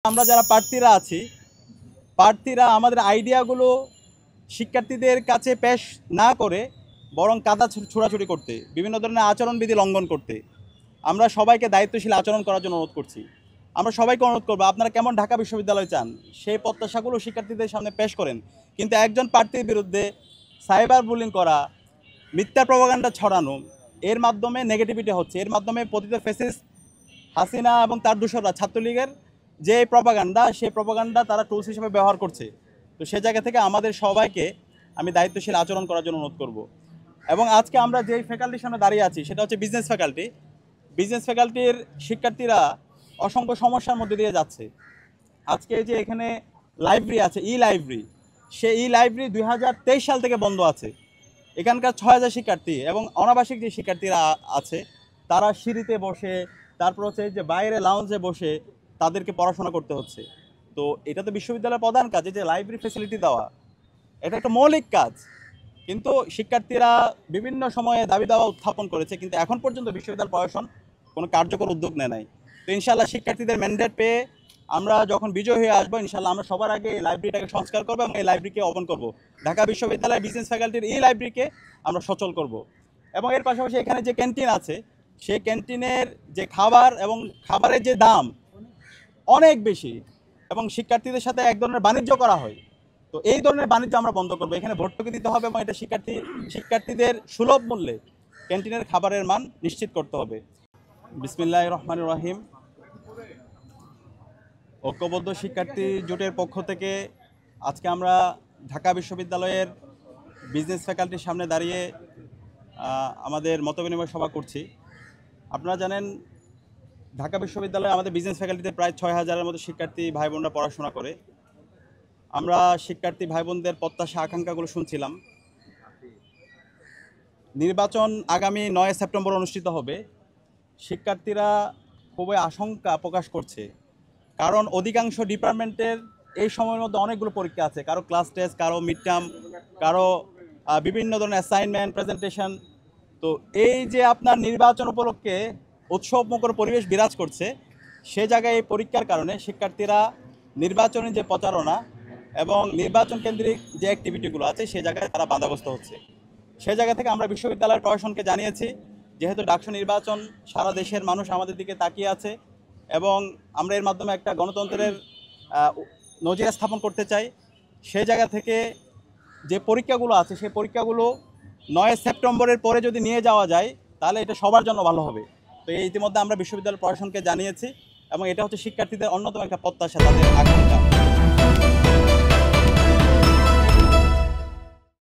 আমরা যারা প্রার্থীরা আছি, প্রার্থীরা আমাদের আইডিয়াগুলো শিক্ষার্থীদের কাছে পেশ না করে বরং কাদা ছোড়াছুড়ি করতে, বিভিন্ন ধরনের আচরণবিধি লঙ্ঘন করতে আমরা সবাইকে দায়িত্বশীল আচরণ করার জন্য অনুরোধ করছি। আমরা সবাইকে অনুরোধ করবো, আপনারা কেমন ঢাকা বিশ্ববিদ্যালয় চান সেই প্রত্যাশাগুলো শিক্ষার্থীদের সামনে পেশ করেন। কিন্তু একজন প্রার্থীর বিরুদ্ধে সাইবার বুলিং করা, মিথ্যা প্রপাগান্ডা ছড়ানো, এর মাধ্যমে নেগেটিভিটি হচ্ছে। এর মাধ্যমে পতিত ফ্যাসিস্ট হাসিনা এবং তার দূষররা ছাত্রলীগের যে প্রপাগান্ডা, সেই প্রপাগান্ডা তারা টুলস হিসেবে ব্যবহার করছে। তো সে জায়গা থেকে আমাদের সবাইকে আমি দায়িত্বশীল আচরণ করার জন্য অনুরোধ করব। এবং আজকে আমরা যেই ফ্যাকাল্টির সামনে দাঁড়িয়ে আছি সেটা হচ্ছে বিজনেস ফ্যাকাল্টি। বিজনেস ফ্যাকাল্টির শিক্ষার্থীরা অসংখ্য সমস্যার মধ্যে দিয়ে যাচ্ছে। আজকে যে এখানে লাইব্রেরি আছে, ই লাইব্রেরি, সেই ই লাইব্রেরি 2023 সাল থেকে বন্ধ আছে। এখানকার 6000 শিক্ষার্থী এবং অনাবাসিক যে শিক্ষার্থীরা আছে তারা সিঁড়িতে বসে, তারপর হচ্ছে যে বাইরে লাউঞ্জে বসে তাদেরকে পড়াশোনা করতে হচ্ছে। তো এটা তো বিশ্ববিদ্যালয়ের প্রধান কাজ, যে লাইব্রেরি ফ্যাসিলিটি দেওয়া, এটা একটা মৌলিক কাজ। কিন্তু শিক্ষার্থীরা বিভিন্ন সময়ে দাবি দাওয়া উত্থাপন করেছে, কিন্তু এখন পর্যন্ত বিশ্ববিদ্যালয় প্রশাসন কোনো কার্যকর উদ্যোগ নেয় নাই। তো ইনশাআল্লাহ শিক্ষার্থীদের ম্যান্ডেট পেয়ে আমরা যখন বিজয় হয়ে আসবো, ইনশাআল্লাহ আমরা সবার আগে এই লাইব্রেরিটাকে সংস্কার করবো এবং এই লাইব্রেরিকে ওপেন করব। ঢাকা বিশ্ববিদ্যালয় বিজনেস ফ্যাকাল্টির এই লাইব্রেরিকে আমরা সচল করব। এবং এর পাশাপাশি এখানে যে ক্যান্টিন আছে, সেই ক্যান্টিনের যে খাবার এবং খাবারের যে দাম অনেক বেশি, এবং শিক্ষার্থীদের সাথে এক ধরনের বাণিজ্য করা হয়। তো এই ধরনের বাণিজ্য আমরা বন্ধ করবো। এখানে ভর্তুকি দিতে হবে এবং এটা শিক্ষার্থীদের সুলভ মূল্যে ক্যান্টিনের খাবারের মান নিশ্চিত করতে হবে। বিসমিল্লাহির রহমানির রহিম। ঐক্যবদ্ধ শিক্ষার্থী জোটের পক্ষ থেকে আজকে আমরা ঢাকা বিশ্ববিদ্যালয়ের বিজনেস ফ্যাকাল্টির সামনে দাঁড়িয়ে আমাদের মতবিনিময় সভা করছি। আপনারা জানেন, ঢাকা বিশ্ববিদ্যালয়ে আমাদের বিজনেস ফ্যাকাল্টিতে প্রায় 6000-এর মতো শিক্ষার্থী ভাই বোনরা পড়াশোনা করে। আমরা শিক্ষার্থী ভাই বোনদের প্রত্যাশা আকাঙ্ক্ষাগুলো শুনছিলাম। নির্বাচন আগামী 9 সেপ্টেম্বর অনুষ্ঠিত হবে। শিক্ষার্থীরা খুবই আশঙ্কা প্রকাশ করছে, কারণ অধিকাংশ ডিপার্টমেন্টের এই সময়ের মধ্যে অনেকগুলো পরীক্ষা আছে, কারো ক্লাস টেস্ট, কারো মিড টার্ম, কারো বিভিন্ন ধরনের অ্যাসাইনমেন্ট, প্রেজেন্টেশন। তো এই যে আপনার নির্বাচন উপলক্ষে উৎসবমুখর পরিবেশ বিরাজ করছে, সে জায়গায় এই পরীক্ষার কারণে শিক্ষার্থীরা নির্বাচনের যে প্রচারণা এবং নির্বাচন কেন্দ্রিক যে অ্যাক্টিভিটিগুলো আছে সে জায়গায় তারা বাধাগ্রস্ত হচ্ছে। সে জায়গা থেকে আমরা বিশ্ববিদ্যালয়ের প্রশাসনকে জানিয়েছি, যেহেতু ডাকসু নির্বাচন সারা দেশের মানুষ আমাদের দিকে তাকিয়ে আছে এবং আমরা এর মাধ্যমে একটা গণতন্ত্রের নজির স্থাপন করতে চাই, সেই জায়গা থেকে যে পরীক্ষাগুলো আছে সেই পরীক্ষাগুলো 9 সেপ্টেম্বরের পরে যদি নিয়ে যাওয়া যায় তাহলে এটা সবার জন্য ভালো হবে। তো এই ইতিমধ্যে আমরা বিশ্ববিদ্যালয় প্রশাসনকে জানিয়েছি এবং এটা হচ্ছে শিক্ষার্থীদের অন্যতম একটা প্রত্যাশা, তাদের আকাঙ্ক্ষা।